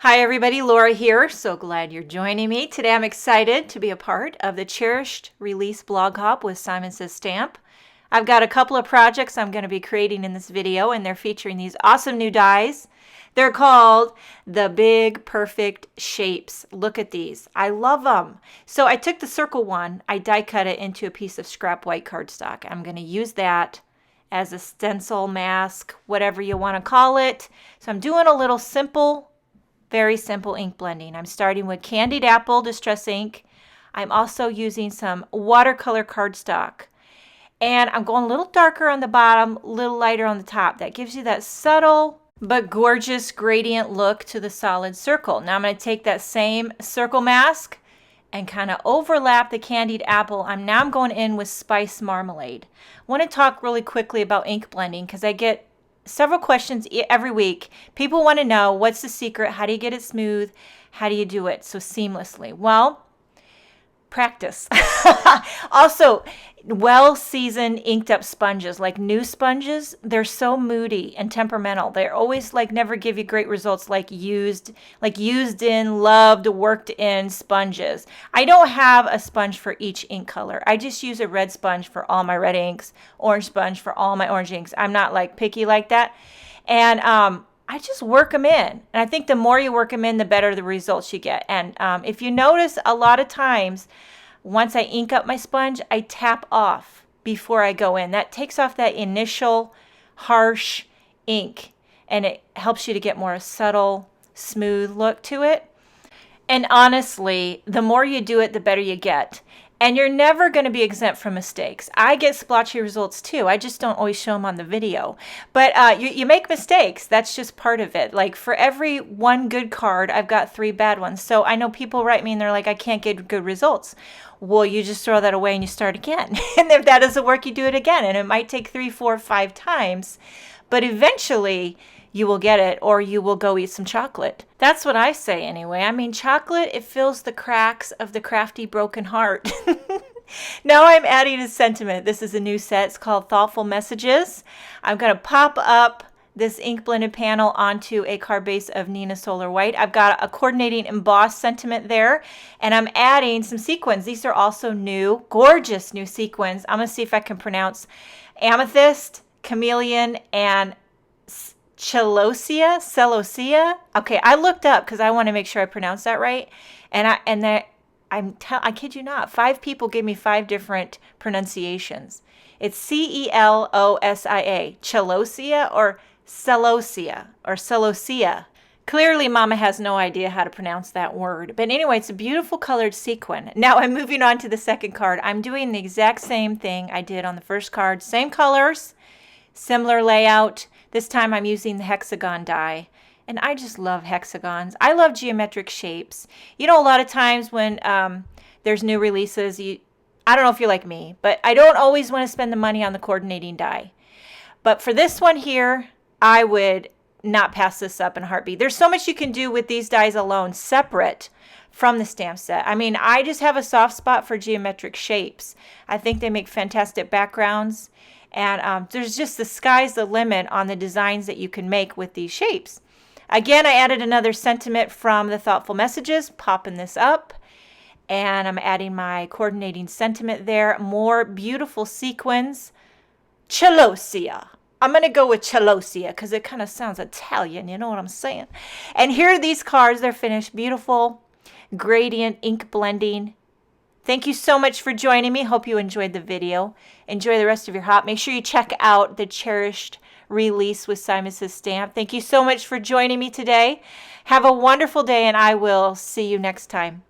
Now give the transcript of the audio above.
Hi everybody, Laura here. So glad you're joining me. Today I'm excited to be a part of the Cherished Release Blog Hop with Simon Says Stamp. I've got a couple of projects I'm going to be creating in this video, and they're featuring these awesome new dies. They're called the Big Perfect Shapes. Look at these. I love them. So I took the circle one, I die cut it into a piece of scrap white cardstock. I'm going to use that as a stencil, mask, whatever you want to call it. So I'm doing a little very simple ink blending. I'm starting with Candied Apple Distress ink. I'm also using some watercolor cardstock. And I'm going a little darker on the bottom, a little lighter on the top. That gives you that subtle but gorgeous gradient look to the solid circle. Now I'm going to take that same circle mask and kind of overlap the Candied Apple. I'm going in with Spice Marmalade. I want to talk really quickly about ink blending because I get several questions every week. People want to know, what's the secret? How do you get it smooth? How do you do it so seamlessly? Well, practice. Also, well-seasoned inked up sponges, like new sponges, they're so moody and temperamental. They're always like never give you great results like used in, loved, worked in sponges. I don't have a sponge for each ink color. I just use a red sponge for all my red inks, orange sponge for all my orange inks. I'm not like picky like that. And I just work them in. And I think the more you work them in, the better the results you get. And if you notice, a lot of times, once I ink up my sponge, I tap off before I go in. That takes off that initial harsh ink, and it helps you to get more subtle, smooth look to it. And honestly, the more you do it, the better you get. And you're never going to be exempt from mistakes. I get splotchy results too. I just don't always show them on the video. But you make mistakes. That's just part of it. Like for every one good card, I've got 3 bad ones. So I know people write me and they're like, I can't get good results. Well, you just throw that away and you start again. And if that doesn't work, you do it again. And it might take 3, 4, 5 times. But eventually you will get it, or you will go eat some chocolate. That's what I say anyway. I mean, chocolate, it fills the cracks of the crafty broken heart. Now I'm adding a sentiment. This is a new set. It's called Thoughtful Messages. I'm going to pop up this ink blended panel onto a card base of Nina Solar White. I've got a coordinating embossed sentiment there, and I'm adding some sequins. These are also new, gorgeous new sequins. I'm going to see if I can pronounce amethyst, chameleon, and celosia. Okay, I looked up because I want to make sure I pronounce that right. I kid you not, 5 people gave me 5 different pronunciations. It's Celosia, celosia, or celosia. Clearly, Mama has no idea how to pronounce that word. But anyway, it's a beautiful colored sequin. Now I'm moving on to the second card. I'm doing the exact same thing I did on the first card. Same colors, similar layout. This time I'm using the hexagon die. And I just love hexagons. I love geometric shapes. You know, a lot of times when there's new releases, I don't know if you're like me, but I don't always want to spend the money on the coordinating die. But for this one here, I would not pass this up in a heartbeat. There's so much you can do with these dies alone, separate from the stamp set. I mean, I just have a soft spot for geometric shapes. I think they make fantastic backgrounds. And there's just the sky's the limit on the designs that you can make with these shapes. Again, I added another sentiment from the Thoughtful Messages, popping this up. And I'm adding my coordinating sentiment there. More beautiful sequins. Celosia. I'm going to go with celosia because it kind of sounds Italian, you know what I'm saying? And here are these cards. They're finished. Beautiful gradient ink blending. Thank you so much for joining me. Hope you enjoyed the video. Enjoy the rest of your hop. Make sure you check out the Cherished Release with Simon Says Stamp. Thank you so much for joining me today. Have a wonderful day, and I will see you next time.